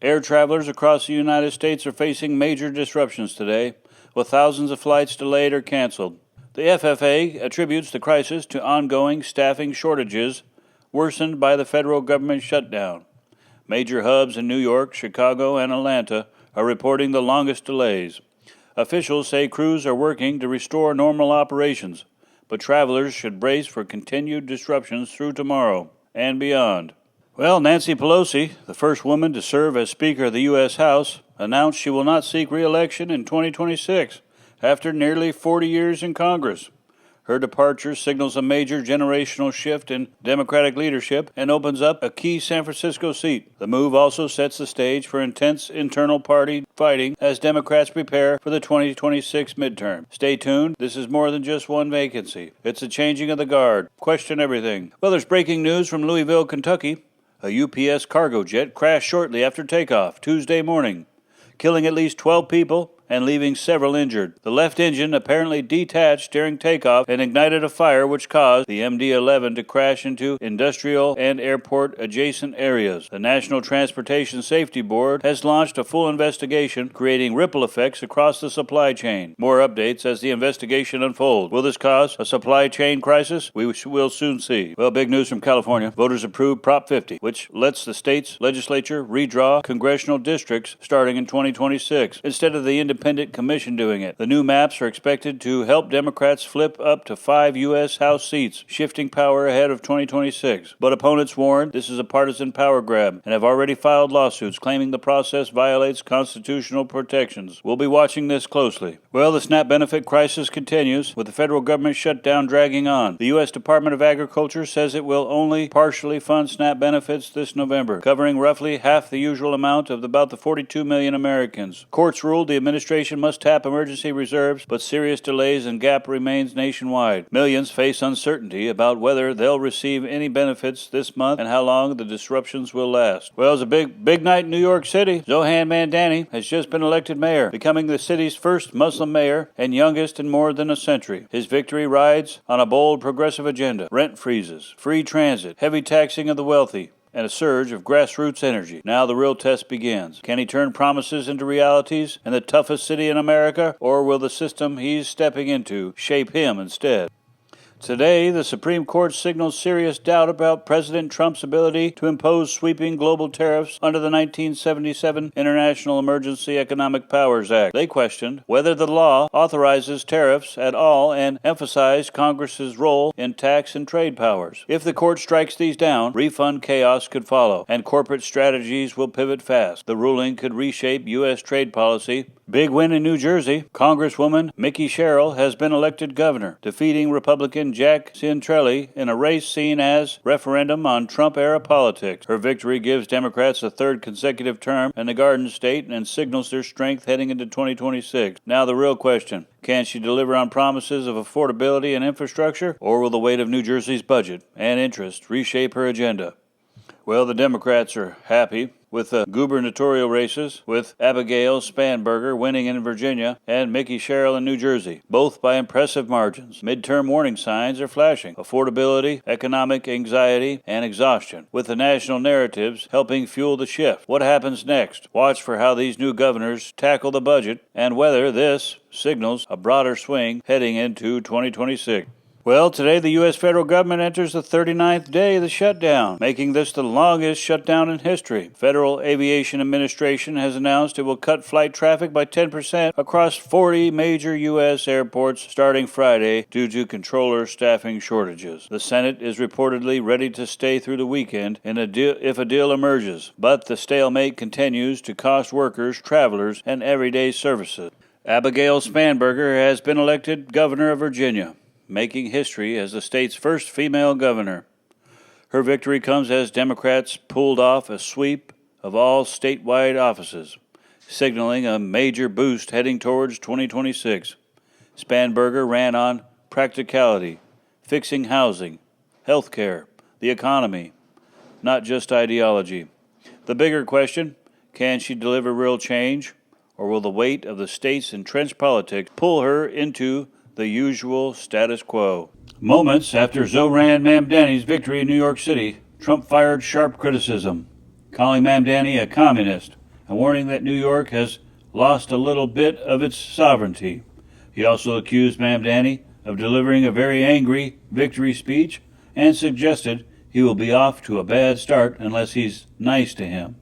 Air travelers across the United States are facing major disruptions today, with thousands of flights delayed or canceled. The FAA attributes the crisis to ongoing staffing shortages worsened by the federal government shutdown. Major hubs in New York, Chicago, and Atlanta are reporting the longest delays. Officials say crews are working to restore normal operations, but travelers should brace for continued disruptions through tomorrow and beyond. Well, Nancy Pelosi, the first woman to serve as Speaker of the U.S. House, announced she will not seek re-election in 2026 after nearly 40 years in Congress. Her departure signals a major generational shift in Democratic leadership and opens up a key San Francisco seat. The move also sets the stage for intense internal party fighting as Democrats prepare for the 2026 midterm. Stay tuned. This is more than just one vacancy. It's a changing of the guard. Question everything. Well, there's breaking news from Louisville, Kentucky. A UPS cargo jet crashed shortly after takeoff Tuesday morning, killing at least 12 people and leaving several injured. The left engine apparently detached during takeoff and ignited a fire which caused the MD-11 to crash into industrial and airport adjacent areas. The National Transportation Safety Board has launched a full investigation, creating ripple effects across the supply chain. More updates as the investigation unfolds. Will this cause a supply chain crisis? We will soon see. Well, big news from California. Voters approved Prop 50, which lets the state's legislature redraw congressional districts starting in 2026, instead of the independent commission doing it. The new maps are expected to help Democrats flip up to 5 U.S. House seats, shifting power ahead of 2026. But opponents warn this is a partisan power grab and have already filed lawsuits claiming the process violates constitutional protections. We'll be watching this closely. Well, the SNAP benefit crisis continues, with the federal government shutdown dragging on. The U.S. Department of Agriculture says it will only partially fund SNAP benefits this November, covering roughly half the usual amount of about the 42 million Americans. Courts ruled the administration must tap emergency reserves, but serious delays and gap remains nationwide. Millions face uncertainty about whether they'll receive any benefits this month and how long the disruptions will last. Well, it's a big night in New York City. Zohan Mamdani has just been elected mayor, becoming the city's first Muslim mayor and youngest in more than a century. His victory rides on a bold progressive agenda: rent freezes, free transit, heavy taxing of the wealthy, and a surge of grassroots energy. Now the real test begins. Can he turn promises into realities in the toughest city in America, or will the system he's stepping into shape him instead? Today, the Supreme Court signals serious doubt about President Trump's ability to impose sweeping global tariffs under the 1977 International Emergency Economic Powers Act. They questioned whether the law authorizes tariffs at all and emphasized Congress's role in tax and trade powers. If the court strikes these down, refund chaos could follow, and corporate strategies will pivot fast. The ruling could reshape U.S. trade policy. Big win in New Jersey. Congresswoman Mickey Sherrill has been elected governor, defeating Republican Jack Ciantrelli in a race seen as referendum on Trump-era politics. Her victory gives Democrats a third consecutive term in the Garden State and signals their strength heading into 2026. Now the real question: can she deliver on promises of affordability and infrastructure, or will the weight of New Jersey's budget and interest reshape her agenda? Well, the Democrats are happy with the gubernatorial races, with Abigail Spanberger winning in Virginia and Mickey Sherrill in New Jersey, both by impressive margins. Midterm warning signs are flashing: affordability, economic anxiety, and exhaustion, with the national narratives helping fuel the shift. What happens next? Watch for how these new governors tackle the budget and whether this signals a broader swing heading into 2026. Well, today the U.S. federal government enters the 39th day of the shutdown, making this the longest shutdown in history. Federal Aviation Administration has announced it will cut flight traffic by 10% across 40 major U.S. airports starting Friday due to controller staffing shortages. The Senate is reportedly ready to stay through the weekend if a deal emerges, but the stalemate continues to cost workers, travelers, and everyday services. Abigail Spanberger has been elected governor of Virginia, making history as the state's first female governor. Her victory comes as Democrats pulled off a sweep of all statewide offices, signaling a major boost heading towards 2026. Spanberger ran on practicality, fixing housing, health care, the economy, not just ideology. The bigger question: can she deliver real change, or will the weight of the state's entrenched politics pull her into the usual status quo? Moments after Zohan Mamdani's victory in New York City, Trump fired sharp criticism, calling Mamdani a communist a warning that New York has lost a little bit of its sovereignty. He also accused Mamdani of delivering a very angry victory speech and suggested he will be off to a bad start unless he's nice to him.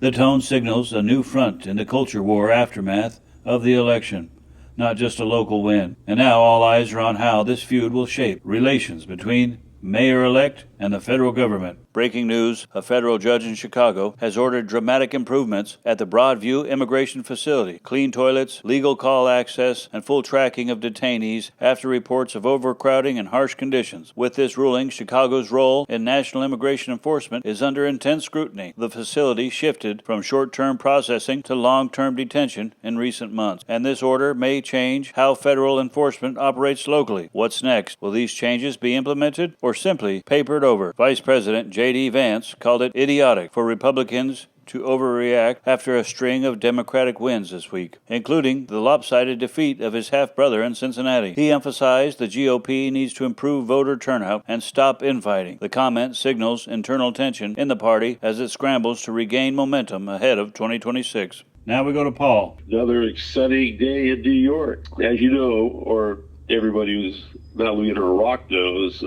The tone signals a new front in the culture war aftermath of the election, not just a local win. And now all eyes are on how this feud will shape relations between Mayor-elect and the federal government. Breaking news, a federal judge in Chicago has ordered dramatic improvements at the Broadview Immigration Facility. Clean toilets, legal call access, and full tracking of detainees after reports of overcrowding and harsh conditions. With this ruling, Chicago's role in national immigration enforcement is under intense scrutiny. The facility shifted from short-term processing to long-term detention in recent months, and this order may change how federal enforcement operates locally. What's next? Will these changes be implemented or simply papered over? Vice President J.D. Vance called it idiotic for Republicans to overreact after a string of Democratic wins this week, including the lopsided defeat of his half-brother in Cincinnati. He emphasized the GOP needs to improve voter turnout and stop infighting. The comment signals internal tension in the party as it scrambles to regain momentum ahead of 2026. Now we go to Paul. Another exciting day in New York. As you know, or everybody who's not living in Iraq knows,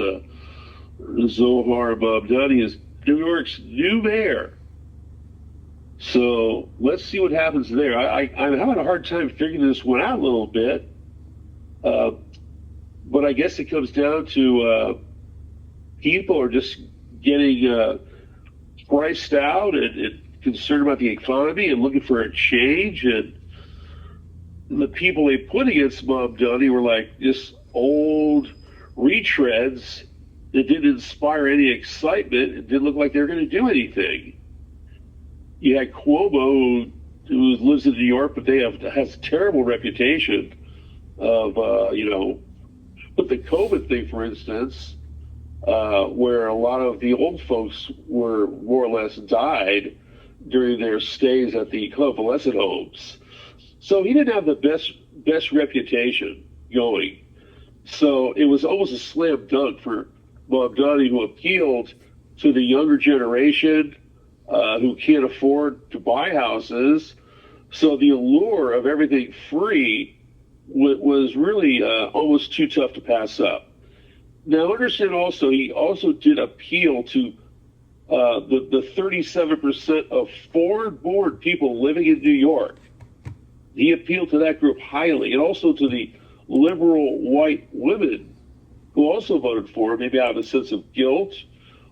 Zohar Mamdani is New York's new mayor. So let's see what happens there. I'm having a hard time figuring this one out a little bit. But I guess it comes down to people are just getting priced out and concerned about the economy and looking for a change. And the people they put against Mamdani were like just old retreads that didn't inspire any excitement. It didn't look like they were going to do anything. You had Cuomo, who lives in New York, but has a terrible reputation of, with the COVID thing, for instance, where a lot of the old folks were more or less died during their stays at the convalescent homes. So he didn't have the best reputation going. So it was almost a slam dunk for Mamdani, who appealed to the younger generation who can't afford to buy houses. So the allure of everything free was really almost too tough to pass up. Now, understand also, he also did appeal to the 37% of foreign-born people living in New York. He appealed to that group highly, and also to the liberal white women who also voted for him, maybe out of a sense of guilt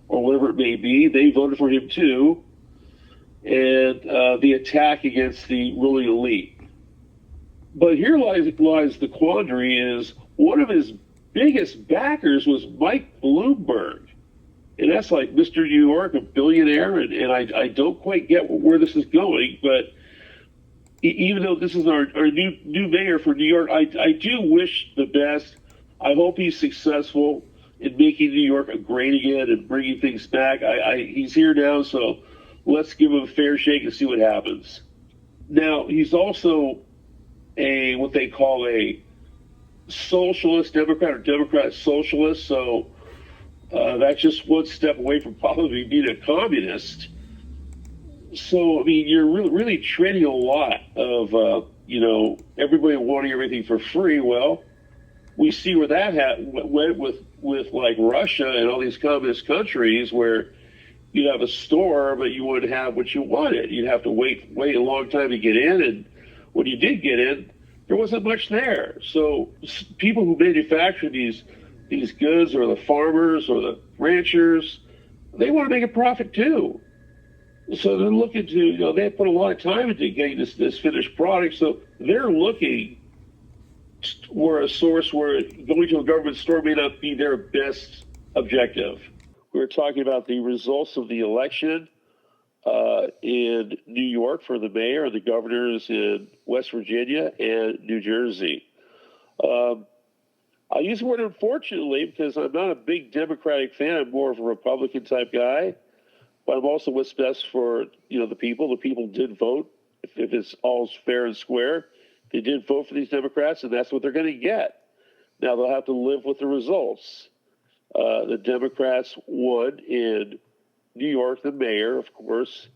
or whatever it may be. They voted for him too. And the attack against the ruling elite. But here lies the quandary is one of his biggest backers was Mike Bloomberg. And that's like Mr. New York, a billionaire. And I don't quite get where this is going. But even though this is our new mayor for New York, I do wish the best. I hope he's successful in making New York great again and bringing things back. He's here now, so let's give him a fair shake and see what happens. Now, he's also what they call a socialist Democrat or Democrat socialist, so that's just one step away from probably being a communist. So, I mean, you're really trading a lot of, everybody wanting everything for free. Well, we see where that went with like Russia and all these communist countries where you'd have a store, but you wouldn't have what you wanted. You'd have to wait a long time to get in, and when you did get in, there wasn't much there. So people who manufacture these goods, or the farmers or the ranchers, they want to make a profit too. So they're looking to, they put a lot of time into getting this finished product. So they're looking for a source where going to a government store may not be their best objective. We were talking about the results of the election in New York for the mayor and the governors in West Virginia and New Jersey. I'll use the word unfortunately because I'm not a big Democratic fan. I'm more of a Republican type guy. But I'm also what's best for the people. The people did vote. If it's all fair and square, they did vote for these Democrats, and that's what they're going to get. Now they'll have to live with the results. The Democrats won in New York, the mayor, of course.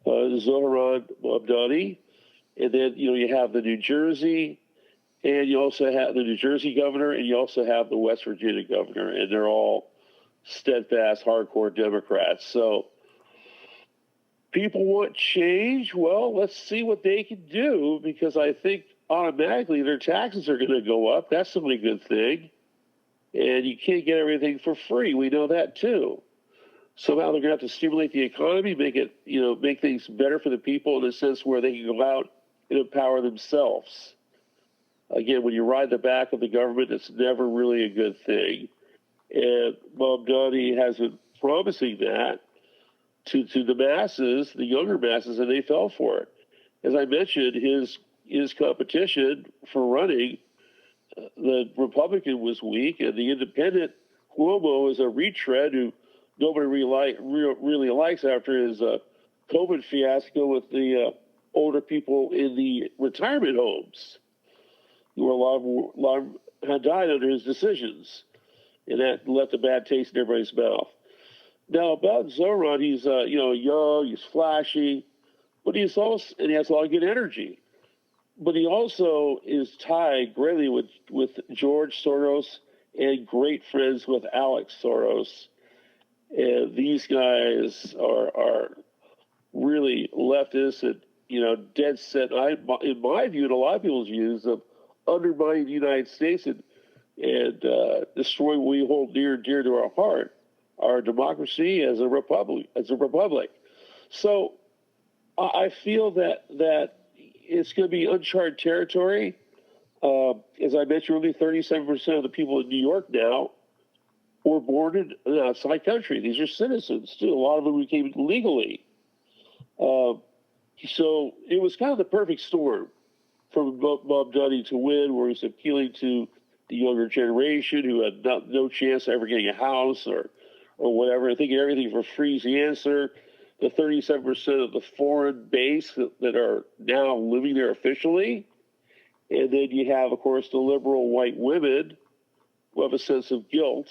Zohran Mamdani, and then you have the New Jersey, and you also have the New Jersey governor, and you also have the West Virginia governor, and they're all steadfast, hardcore Democrats. So people want change. Well, let's see what they can do, because I think automatically their taxes are going to go up. That's the only good thing. And you can't get everything for free. We know that too. Somehow they're going to have to stimulate the economy, make things better for the people in a sense where they can go out and empower themselves. Again, when you ride the back of the government, it's never really a good thing. And Mamdani has been promising that to the masses, the younger masses, and they fell for it. As I mentioned, his competition for running, the Republican was weak, and the independent Cuomo is a retread who nobody really likes after his COVID fiasco with the older people in the retirement homes, who a lot of had died under his decisions, and that left a bad taste in everybody's mouth. Now about Zohran, he's young, he's flashy, but he's also, and he has a lot of good energy. But he also is tied greatly with George Soros and great friends with Alex Soros. And these guys are really leftist and, dead set, in my view and a lot of people's views, of undermining the United States and destroying what we hold near and dear to our heart, our democracy as a republic. So I feel that it's going to be uncharted territory. As I mentioned, only 37% of the people in New York now were born in outside country. These are citizens, too. A lot of them came legally. So it was kind of the perfect storm for Mamdani to win, where he's appealing to the younger generation who had no chance of ever getting a house or whatever. I think everything for free is the answer. The 37% of the foreign base that are now living there officially. And then you have, of course, the liberal white women who have a sense of guilt.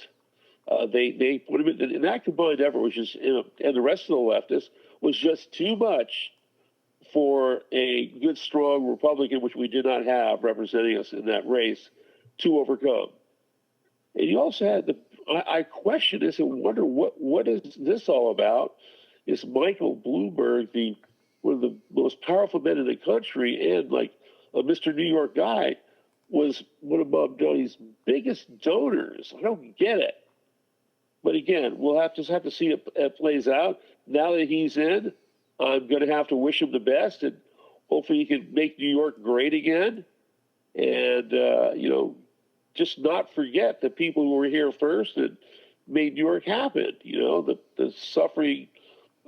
They put them in that combined effort, which is, and the rest of the leftists, was just too much for a good, strong Republican, which we did not have representing us in that race, to overcome. And you also had I question this and wonder what is this all about? Is Michael Bloomberg, one of the most powerful men in the country, and like a Mr. New York guy, was one of Mamdani's biggest donors? I don't get it. But again, we'll have to see it plays out. Now that he's in, I'm going to have to wish him the best, and hopefully he can make New York great again. And, just not forget the people who were here first and made New York happen. The suffering,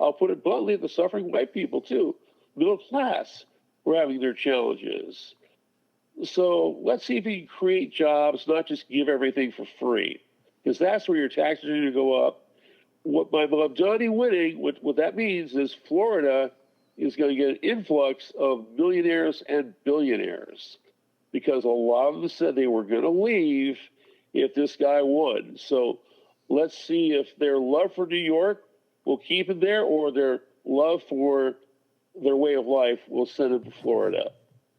I'll put it bluntly, the suffering white people, too. Middle class were having their challenges. So let's see if we can create jobs, not just give everything for free, because that's where your taxes are going to go up. What by Mamdani winning, what that means is Florida is going to get an influx of millionaires and billionaires, because a lot of them said they were going to leave if this guy won. So let's see if their love for New York will keep them there, or their love for their way of life will send them to Florida.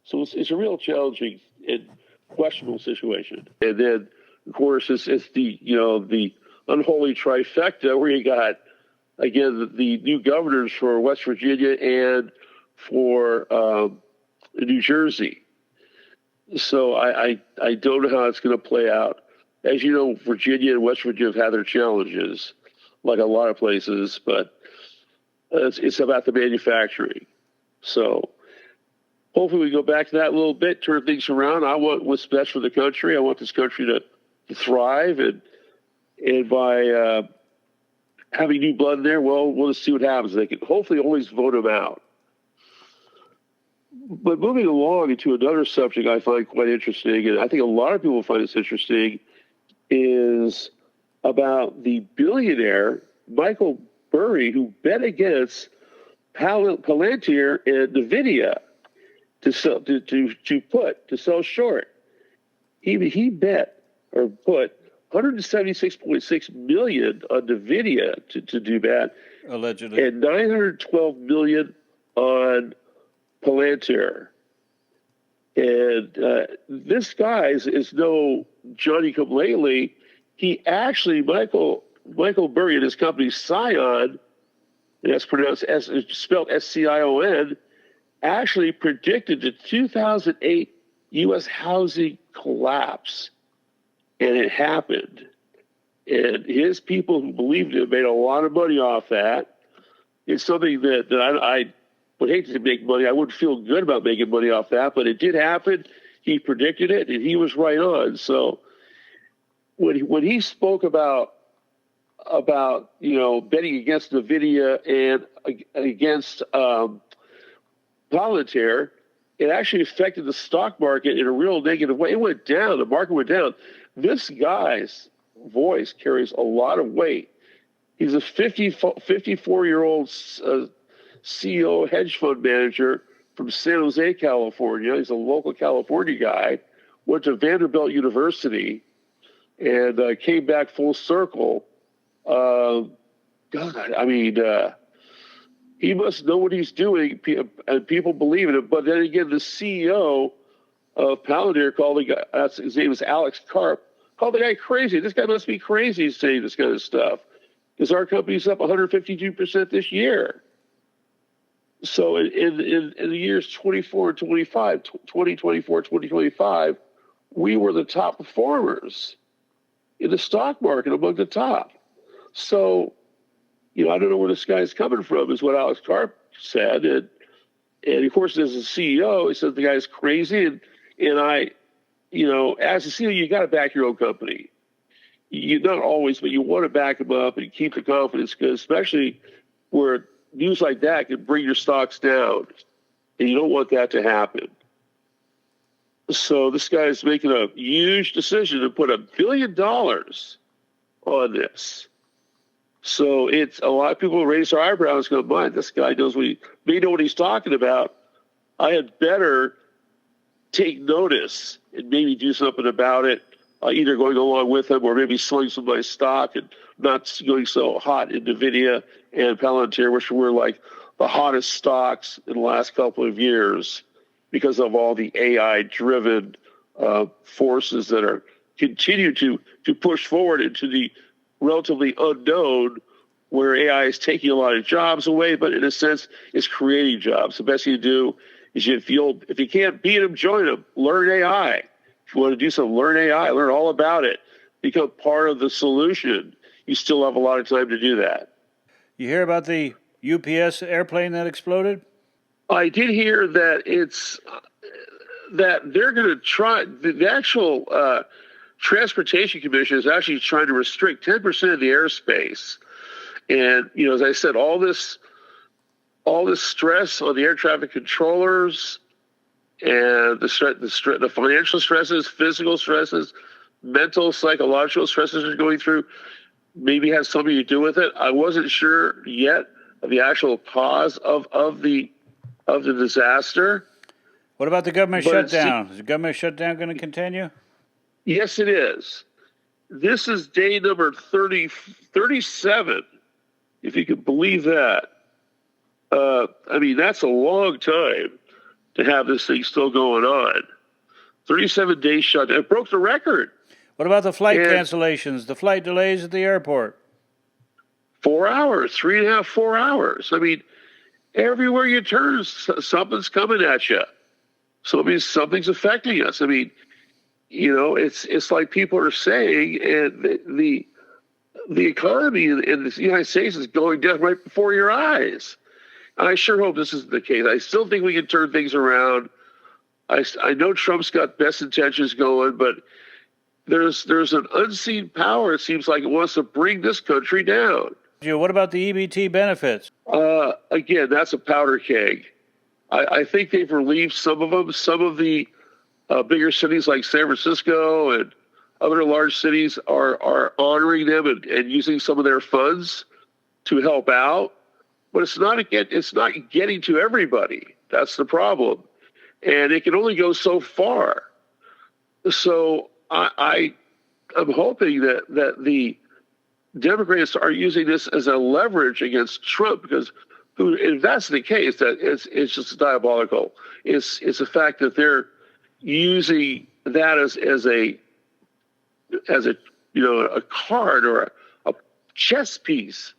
So it's a real challenging and questionable situation. And then, of course, it's the unholy trifecta where you got, again, the new governors for West Virginia and for New Jersey. So I don't know how it's going to play out. As you know, Virginia and West Virginia have had their challenges, like a lot of places, but it's about the manufacturing. So hopefully we go back to that a little bit, turn things around. I want what's best for the country. I want this country to thrive, and by having new blood in there, well, we'll just see what happens. They can hopefully always vote them out. But moving along into another subject I find quite interesting, and I think a lot of people find this interesting, is about the billionaire Michael Burry, who bet against Palantir and NVIDIA to sell short. He bet or put $176.6 million on NVIDIA to do that, allegedly, and $912 million on Palantir. And this guy is no Johnny come lately. He actually, Michael Burry and his company Scion, and that's pronounced spelled SCION, actually predicted the 2008 U.S. housing collapse, and it happened. And his people who believed it made a lot of money off that. It's something that I would hate to make money. I wouldn't feel good about making money off that, but it did happen. He predicted it, and he was right on. So when he spoke about betting against NVIDIA and against Palantir, it actually affected the stock market in a real negative way. It went down. The market went down. This guy's voice carries a lot of weight. He's a 54-year-old CEO hedge fund manager from San Jose, California. He's a local California guy, went to Vanderbilt University, and came back full circle. He must know what he's doing, and people believe in it. But then again, the CEO of Palantir called the guy, his name is Alex Karp, called the guy crazy. This guy must be crazy saying this kind of stuff, because our company's up 152% this year. So in the years 2024, 2025, we were the top performers in the stock market, among the top. So, I don't know where this guy's coming from, is what Alex Karp said. And of course, as a CEO, he said the guy's crazy. And I, as a CEO, you got to back your own company. You not always, but you want to back them up and keep the confidence, because especially where news like that can bring your stocks down, and you don't want that to happen. So this guy is making a huge decision to put $1 billion on this. So it's a lot of people raise their eyebrows, go, "Man, this guy may know what he's talking about. I had better take notice and maybe do something about it, either going along with him or maybe selling some of my stock and not going so hot in NVIDIA and Palantir, which were like the hottest stocks in the last couple of years because of all the AI-driven forces that are continue to push forward into the relatively unknown, where AI is taking a lot of jobs away, but in a sense, it's creating jobs. The best thing to do is if you can't beat them, join them. Learn AI. If you want to do something, learn AI. Learn all about it. Become part of the solution. You still have a lot of time to do that. You hear about the UPS airplane that exploded? I did hear that that they're going to try, the actual Transportation Commission is actually trying to restrict 10% of the airspace. And, as I said, all this stress on the air traffic controllers and the financial stresses, physical stresses, mental, psychological stresses are going through, maybe has something to do with it. I wasn't sure yet of the actual cause of the disaster. What about the government shutdown? Is the government shutdown going to continue? Yes, it is. This is day number 37, if you can believe that. That's a long time to have this thing still going on. 37 days shutdown. It broke the record. What about the flight cancellations, the flight delays at the airport? 4 hours, 3.5, 4 hours. Everywhere you turn, something's coming at you. Something's affecting us. It's like people are saying, and the economy in the United States is going down right before your eyes. And I sure hope this isn't the case. I still think we can turn things around. I know Trump's got best intentions going, but there's an unseen power, it seems like, it wants to bring this country down. What about the EBT benefits? Again, that's a powder keg. I think they've relieved some of them. Some of the bigger cities like San Francisco and other large cities are honoring them and using some of their funds to help out. But it's not getting to everybody. That's the problem. And it can only go so far. So I'm hoping that the Democrats are using this as a leverage against Trump, because if that's the case, that it's just diabolical. It's the fact that they're using that as a a card or a chess piece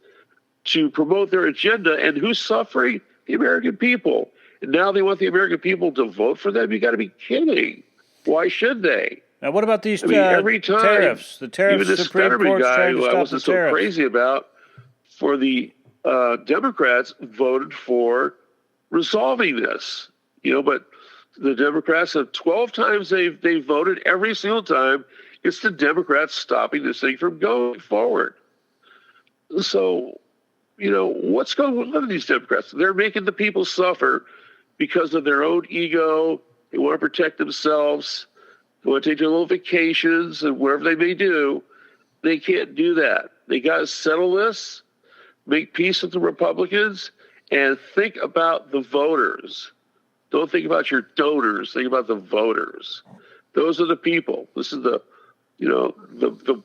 to promote their agenda. And who's suffering? The American people. And now they want the American people to vote for them? You got to be kidding. Why should they? Now, what about these every time, tariffs? The tariffs, even this Supreme Fetterman Court's guy, trying to who I stop wasn't the so tariffs. crazy about, for the Democrats voted for resolving this. But the Democrats have 12 times they voted. Every single time, it's the Democrats stopping this thing from going forward. So, what's going on with these Democrats? They're making the people suffer because of their own ego. They want to protect themselves. They want to take their little vacations and whatever they may do. They can't do that. They got to settle this, make peace with the Republicans, and think about the voters. Don't think about your donors. Think about the voters. Those are the people. This is the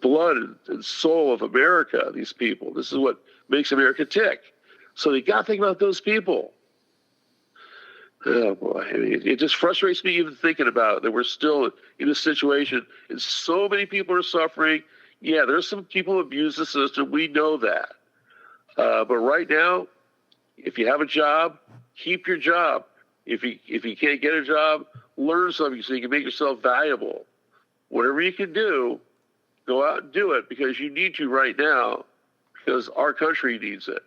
blood and soul of America, these people. This is what makes America tick. So you got to think about those people. Oh, boy. I mean, it just frustrates me even thinking about it, that we're still in a situation and so many people are suffering. Yeah, there's some people who abuse the system. We know that. But right now, if you have a job, keep your job. If you can't get a job, learn something so you can make yourself valuable. Whatever you can do, go out and do it, because you need to right now, because our country needs it.